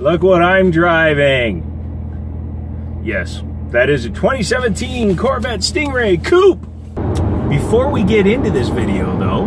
look what I'm driving. Yes, that is a 2017 Corvette Stingray Coupe. Before we get into this video though,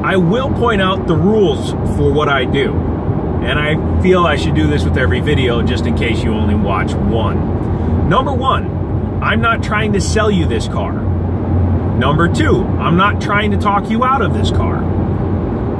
I will point out the rules for what I do. And I feel I should do this with every video just in case you only watch one. Number one, I'm not trying to sell you this car. Number two, I'm not trying to talk you out of this car.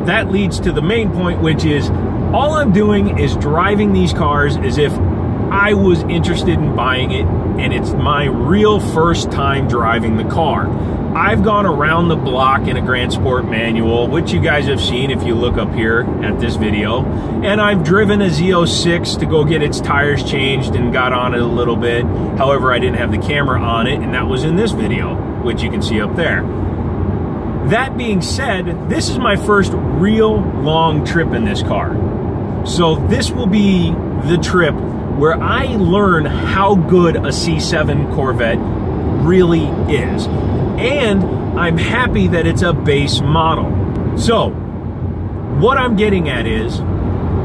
That leads to the main point, which is all I'm doing is driving these cars as if I was interested in buying it, and it's my real first time driving the car. I've gone around the block in a Grand Sport manual, which you guys have seen if you look up here at this video, and I've driven a Z06 to go get its tires changed and got on it a little bit. However, I didn't have the camera on it, and that was in this video, which you can see up there. That being said, this is my first real long trip in this car. So this will be the trip where I learn how good a C7 Corvette really is. And I'm happy that it's a base model. So what I'm getting at is,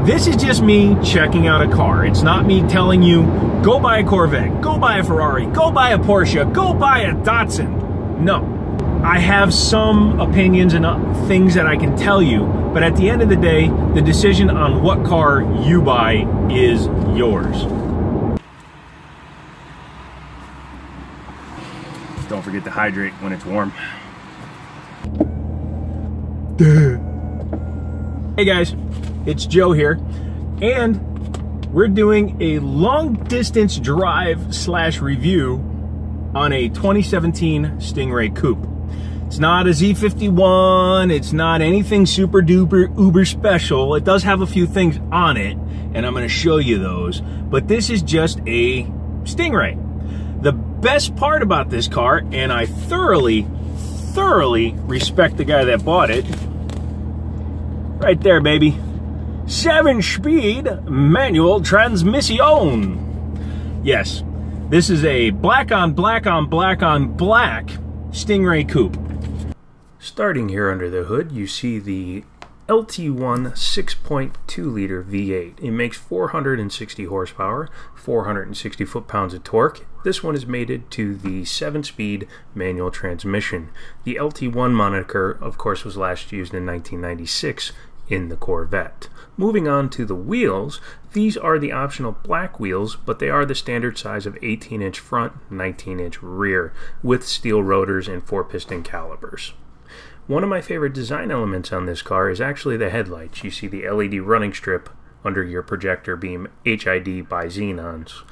this is just me checking out a car. It's not me telling you, go buy a Corvette, go buy a Ferrari, go buy a Porsche, go buy a Datsun. No. I have some opinions and things that I can tell you, but at the end of the day, the decision on what car you buy is yours. Don't forget to hydrate when it's warm. Hey guys, it's Joe here, and we're doing a long distance drive / review on a 2017 Stingray Coupe. It's not a Z51, it's not anything super duper uber special. It does have a few things on it, and I'm going to show you those, but this is just a Stingray. The best part about this car, and I thoroughly respect the guy that bought it, right there baby, 7-speed manual transmission. Yes, this is a black on black on black on black Stingray Coupe. Starting here under the hood, you see the LT1 6.2 liter V8. It makes 460 horsepower, 460 foot-pounds of torque. This one is mated to the 7-speed manual transmission. The LT1 moniker, of course, was last used in 1996 in the Corvette. Moving on to the wheels, these are the optional black wheels, but they are the standard size of 18-inch front, 19-inch rear, with steel rotors and 4-piston calipers. One of my favorite design elements on this car is actually the headlights. You see the LED running strip under your projector beam HID by Xenons.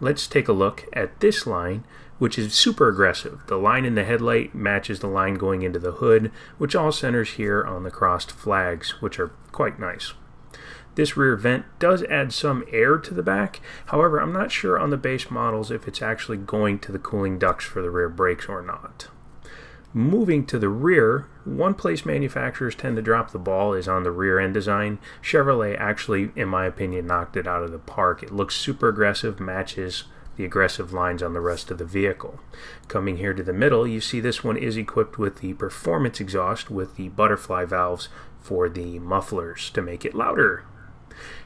Let's take a look at this line, which is super aggressive. The line in the headlight matches the line going into the hood, which all centers here on the crossed flags, which are quite nice. This rear vent does add some air to the back. However, I'm not sure on the base models if it's actually going to the cooling ducts for the rear brakes or not. Moving to the rear, one place manufacturers tend to drop the ball is on the rear end design. Chevrolet actually, in my opinion, knocked it out of the park. It looks super aggressive, matches the aggressive lines on the rest of the vehicle. Coming here to the middle, you see this one is equipped with the performance exhaust with the butterfly valves for the mufflers to make it louder.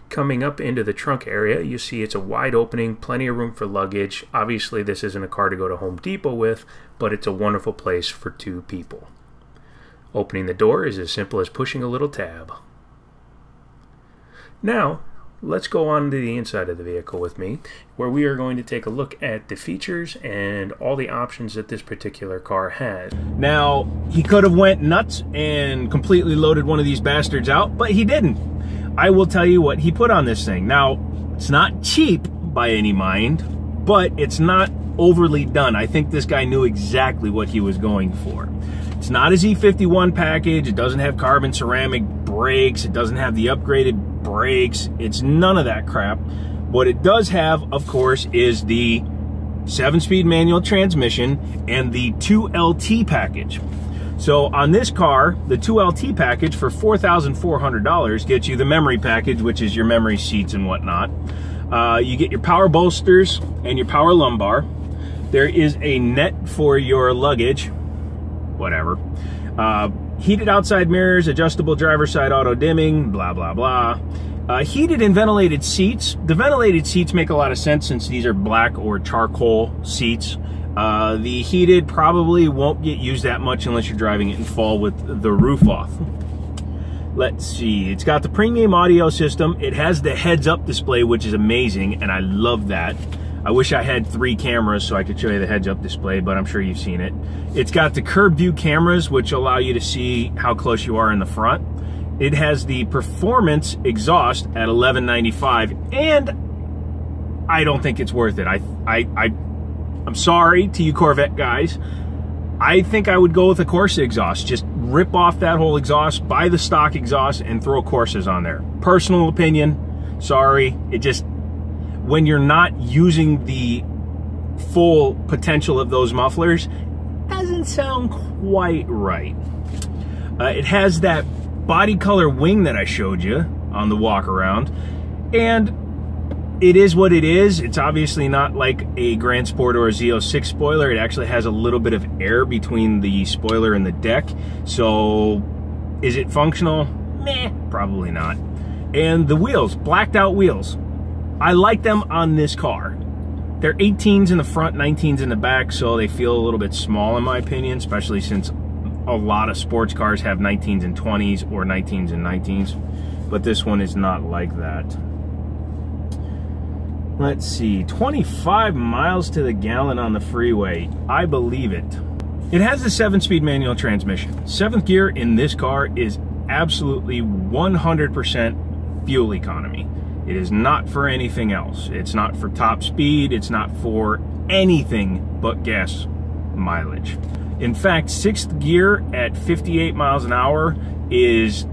Coming up into the trunk area, you see it's a wide opening, plenty of room for luggage. Obviously, this isn't a car to go to Home Depot with, but it's a wonderful place for 2 people. Opening the door is as simple as pushing a little tab. Now, let's go on to the inside of the vehicle with me, where we are going to take a look at the features and all the options that this particular car has. Now, he could have went nuts and completely loaded one of these bastards out, but he didn't. I will tell you what he put on this thing. Now, it's not cheap by any mind, but it's not overly done. I think this guy knew exactly what he was going for. It's not a Z51 package. It doesn't have carbon ceramic brakes. It doesn't have the upgraded brakes. It's none of that crap. What it does have, of course, is the 7-speed manual transmission and the 2LT package. So on this car, the 2LT package for $4,400 gets you the memory package, which is your memory seats and whatnot. You get your power bolsters and your power lumbar. There is a net for your luggage, whatever. Heated outside mirrors, adjustable driver's side auto dimming, blah, blah, blah. Heated and ventilated seats. The ventilated seats make a lot of sense since these are black or charcoal seats. The heated probably won't get used that much unless you're driving it in fall with the roof off. Let's see, it's got the premium audio system. It has the heads-up display, which is amazing, and I love that. I wish I had 3 cameras so I could show you the heads-up display, but I'm sure you've seen it. It's got the curb view cameras, which allow you to see how close you are in the front. It has the performance exhaust at $11.95, and I don't think it's worth it. I'm sorry to you Corvette guys. I think I would go with a Corsa exhaust. Just rip off that whole exhaust, buy the stock exhaust, and throw Corsas on there. Personal opinion, sorry. It just, when you're not using the full potential of those mufflers, doesn't sound quite right. It has that body color wing that I showed you on the walk around, and it is what it is. It's obviously not like a Grand Sport or a Z06 spoiler. It actually has a little bit of air between the spoiler and the deck. So is it functional? Meh, probably not. And the wheels, blacked out wheels. I like them on this car. They're 18s in the front, 19s in the back, so they feel a little bit small in my opinion, especially since a lot of sports cars have 19s and 20s or 19s and 19s. But this one is not like that. Let's see, 25 miles to the gallon on the freeway. I believe it. It has the 7-speed manual transmission. 7th gear in this car is absolutely 100% fuel economy. It is not for anything else. It's not for top speed. It's not for anything but gas mileage. In fact, 6th gear at 58 miles an hour is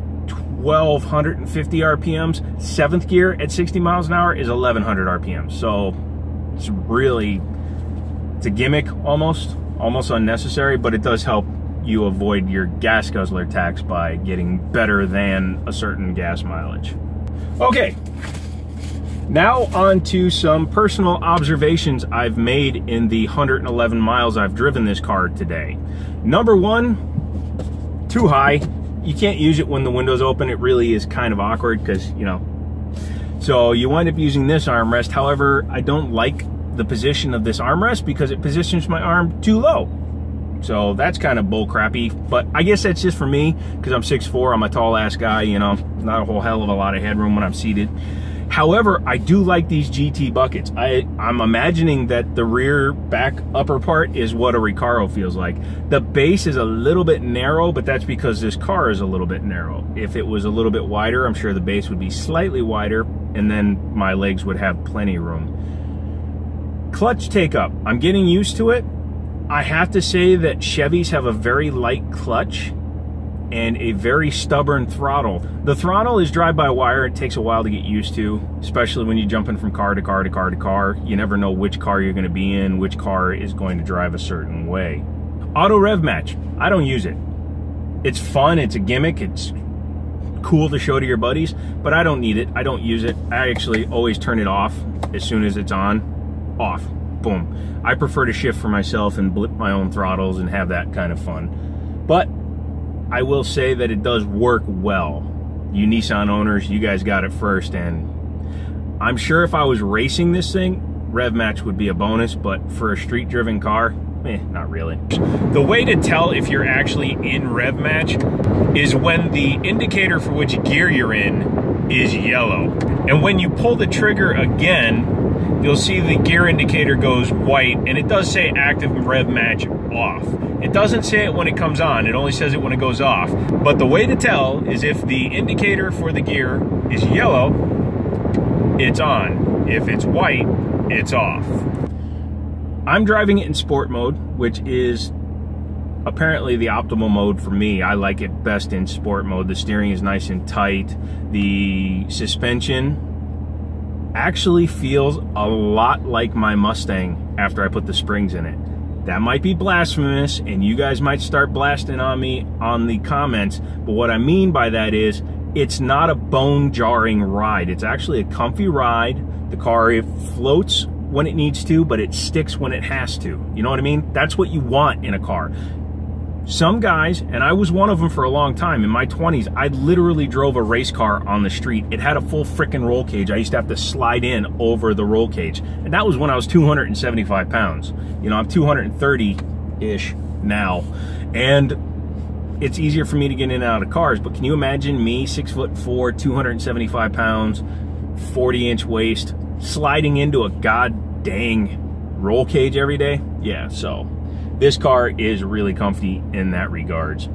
1,250 RPMs. 7th gear at 60 miles an hour is 1,100 RPMs. So it's really, it's a gimmick almost unnecessary, but it does help you avoid your gas guzzler tax by getting better than a certain gas mileage. Okay, now on to some personal observations I've made in the 111 miles I've driven this car today. Number 1, too high. You can't use it when the window's open. It really is kind of awkward because, you know, so you wind up using this armrest. However, I don't like the position of this armrest because it positions my arm too low. So that's kind of bull crappy, but I guess that's just for me because I'm 6'4", I'm a tall ass guy, you know, not a whole hell of a lot of headroom when I'm seated. However, I do like these GT buckets. I'm imagining that the rear back upper part is what a Recaro feels like. The base is a little bit narrow, but that's because this car is a little bit narrow. If it was a little bit wider, I'm sure the base would be slightly wider, and then my legs would have plenty of room. Clutch take up, I'm getting used to it. I have to say that Chevys have a very light clutch and a very stubborn throttle. The throttle is drive-by-wire. It takes a while to get used to, especially when you're jumping from car to car to car to car. You never know which car you're going to be in, which car is going to drive a certain way. Auto rev match, I don't use it. It's fun, it's a gimmick, it's cool to show to your buddies, but I don't need it, I don't use it. I actually always turn it off as soon as it's on, off, boom. I prefer to shift for myself and blip my own throttles and have that kind of fun. But I will say that it does work well. You Nissan owners, you guys got it first, and I'm sure if I was racing this thing, rev match would be a bonus, but for a street driven car, not really. The way to tell if you're actually in rev match is when the indicator for which gear you're in is yellow. And when you pull the trigger again, you'll see the gear indicator goes white, and it does say active rev match off. It doesn't say it when it comes on, it only says it when it goes off. But the way to tell is if the indicator for the gear is yellow, it's on. If it's white, it's off. I'm driving it in sport mode, which is apparently the optimal mode for me. I like it best in sport mode. The steering is nice and tight. The suspension actually feels a lot like my Mustang after I put the springs in it. That might be blasphemous, and you guys might start blasting on me on the comments, but what I mean by that is it's not a bone-jarring ride. It's actually a comfy ride. The car, it floats when it needs to, but it sticks when it has to. You know what I mean? That's what you want in a car. Some guys, and I was one of them for a long time, in my 20s, I literally drove a race car on the street. It had a full frickin' roll cage. I used to have to slide in over the roll cage. And that was when I was 275 pounds. You know, I'm 230-ish now. And it's easier for me to get in and out of cars. But can you imagine me, 6'4", 275 pounds, 40-inch waist, sliding into a god dang roll cage every day? Yeah, so this car is really comfy in that regards.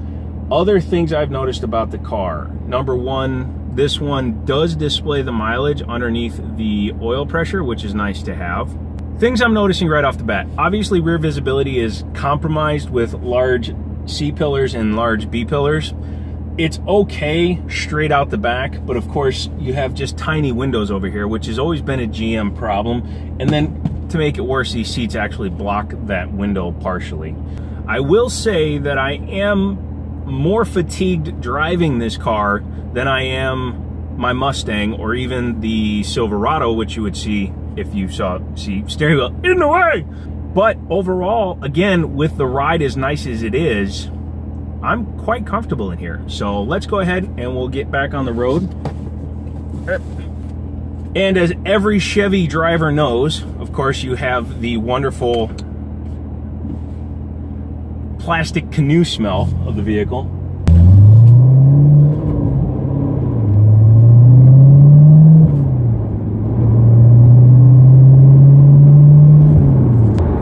Other things I've noticed about the car. Number one, this one does display the mileage underneath the oil pressure, which is nice to have. Things I'm noticing right off the bat. Obviously, rear visibility is compromised with large C-pillars and large B-pillars. It's okay straight out the back, but of course, you have just tiny windows over here, which has always been a GM problem. And then to make it worse, these seats actually block that window partially. I will say that I am more fatigued driving this car than I am my Mustang or even the Silverado, which you would see if you see steering wheel in the way. But overall, again, with the ride as nice as it is, I'm quite comfortable in here. So let's go ahead and we'll get back on the road. And as every Chevy driver knows, of course, you have the wonderful plastic canoe smell of the vehicle.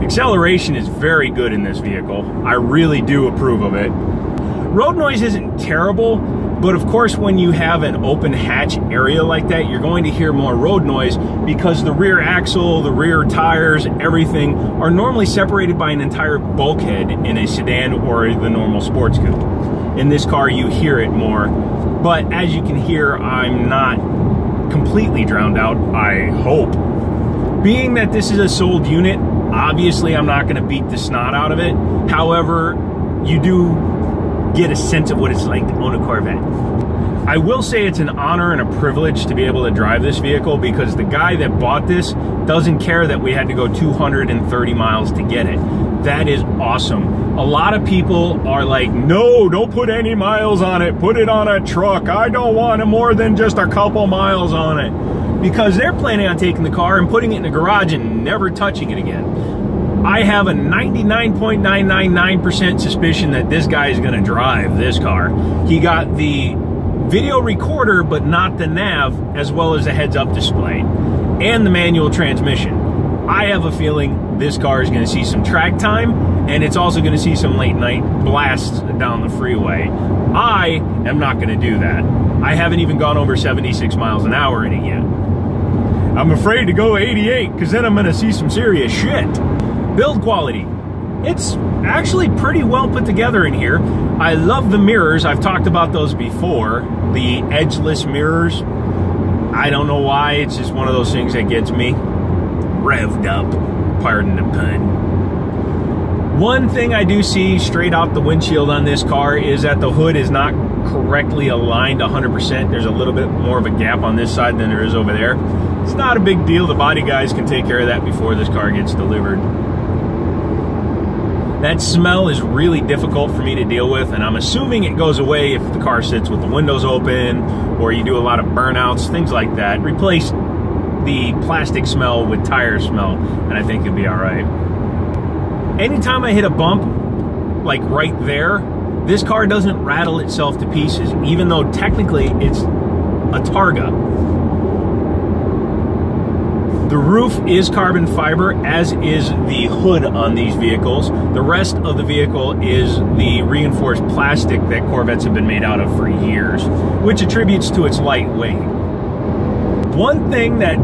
Acceleration is very good in this vehicle. I really do approve of it. Road noise isn't terrible, but of course when you have an open hatch area like that, you're going to hear more road noise because the rear axle, the rear tires, everything are normally separated by an entire bulkhead in a sedan or the normal sports coupe. In this car, you hear it more, but as you can hear, I'm not completely drowned out, I hope. Being that this is a sold unit, obviously I'm not gonna beat the snot out of it. However, you do get a sense of what it's like to own a Corvette. I will say it's an honor and a privilege to be able to drive this vehicle because the guy that bought this doesn't care that we had to go 230 miles to get it. That is awesome. A lot of people are like, no, don't put any miles on it. Put it on a truck. I don't want more than just a couple miles on it. Because they're planning on taking the car and putting it in the garage and never touching it again. I have a 99.999% suspicion that this guy is going to drive this car. He got the video recorder, but not the nav, as well as the heads-up display and the manual transmission. I have a feeling this car is going to see some track time, and it's also going to see some late-night blasts down the freeway. I am not going to do that. I haven't even gone over 76 miles an hour in it yet. I'm afraid to go 88, because then I'm going to see some serious shit. Build quality. It's actually pretty well put together in here. I love the mirrors. I've talked about those before. The edgeless mirrors. I don't know why. It's just one of those things that gets me revved up. Pardon the pun. One thing I do see straight out the windshield on this car is that the hood is not correctly aligned 100%. There's a little bit more of a gap on this side than there is over there. It's not a big deal. The body guys can take care of that before this car gets delivered. That smell is really difficult for me to deal with, and I'm assuming it goes away if the car sits with the windows open or you do a lot of burnouts, things like that. Replace the plastic smell with tire smell, and I think it'll be all right. Anytime I hit a bump, like right there, this car doesn't rattle itself to pieces, even though technically it's a Targa. The roof is carbon fiber, as is the hood on these vehicles. The rest of the vehicle is the reinforced plastic that Corvettes have been made out of for years, which attributes to its light weight. One thing that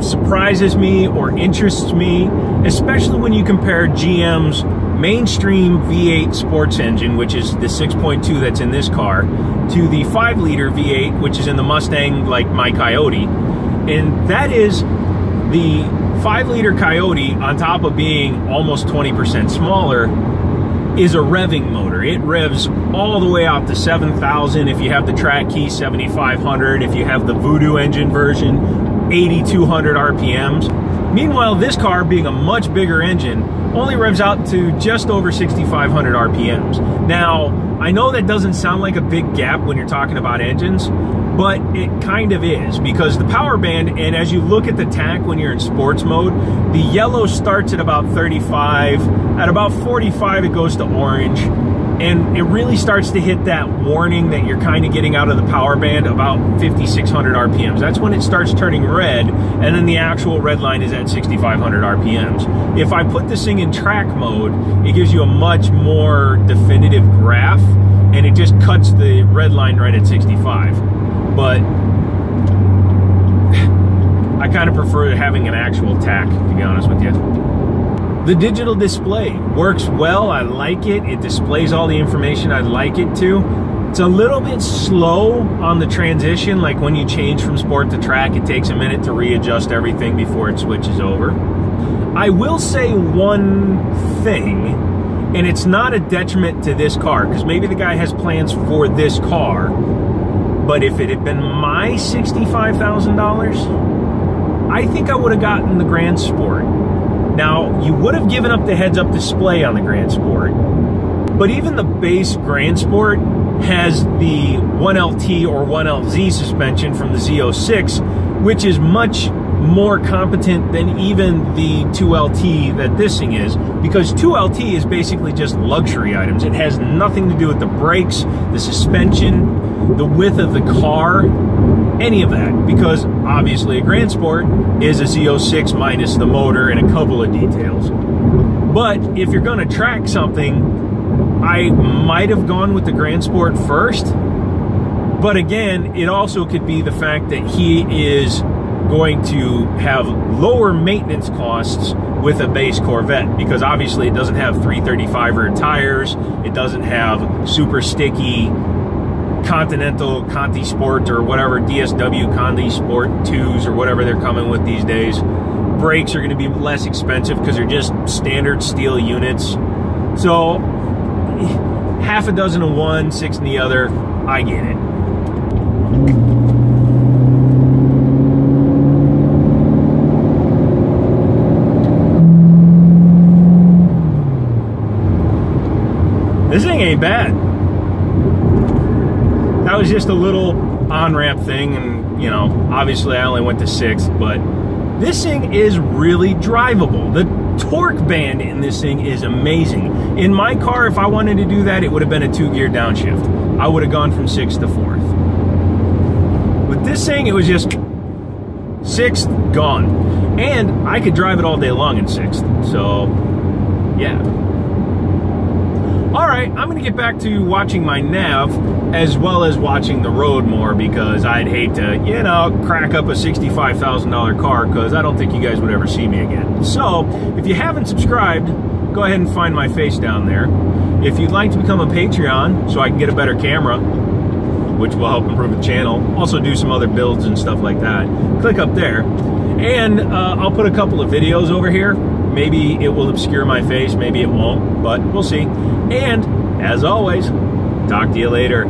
surprises me or interests me, especially when you compare GM's mainstream V8 sports engine, which is the 6.2 that's in this car, to the 5-liter V8, which is in the Mustang, like my Coyote, and that is the 5-liter Coyote, on top of being almost 20% smaller, is a revving motor. It revs all the way out to 7,000 if you have the track key, 7,500 if you have the Voodoo engine version, 8,200 RPMs. Meanwhile, this car, being a much bigger engine, only revs out to just over 6,500 RPMs. Now, I know that doesn't sound like a big gap when you're talking about engines, but it kind of is, because the power band, and as you look at the tach when you're in sports mode, the yellow starts at about 35, at about 45 it goes to orange, and it really starts to hit that warning that you're kind of getting out of the power band about 5,600 RPMs. That's when it starts turning red, and then the actual red line is at 6,500 RPMs. If I put this thing in track mode, it gives you a much more definitive graph, and it just cuts the red line right at 65. But I kind of prefer having an actual tach, to be honest with you. The digital display works well. I like it. It displays all the information I'd like it to. It's a little bit slow on the transition, like when you change from sport to track, it takes a minute to readjust everything before it switches over. I will say one thing, and it's not a detriment to this car, because maybe the guy has plans for this car, but if it had been my $65,000, I think I would have gotten the Grand Sport. Now, you would have given up the heads-up display on the Grand Sport, but even the base Grand Sport has the 1LT or 1LZ suspension from the Z06, which is much more competent than even the 2LT that this thing is, because 2LT is basically just luxury items. It has nothing to do with the brakes, the suspension, the width of the car, any of that, because obviously a Grand Sport is a Z06 minus the motor and a couple of details. But if you're going to track something, I might have gone with the Grand Sport first, but again, it also could be the fact that he is going to have lower maintenance costs with a base Corvette, because obviously it doesn't have 335er tires, it doesn't have super sticky Continental Conti Sport or whatever, DSW Conti Sport 2s or whatever they're coming with these days. Brakes are going to be less expensive because they're just standard steel units. So half a dozen of one, 6 in the other, I get it. This thing ain't bad. That was just a little on-ramp thing, and you know, obviously I only went to 6th, but this thing is really drivable. The torque band in this thing is amazing. In my car, if I wanted to do that, it would have been a 2-gear downshift. I would have gone from 6th to 4th. With this thing, it was just 6th, gone. And I could drive it all day long in 6th, so yeah. All right, I'm gonna get back to watching my nav as well as watching the road more, because I'd hate to, you know, crack up a $65,000 car, because I don't think you guys would ever see me again. So, if you haven't subscribed, go ahead and find my face down there. If you'd like to become a Patreon so I can get a better camera, which will help improve the channel, also do some other builds and stuff like that, click up there. And I'll put a couple of videos over here. Maybe it will obscure my face, maybe it won't, but we'll see. And, as always, talk to you later.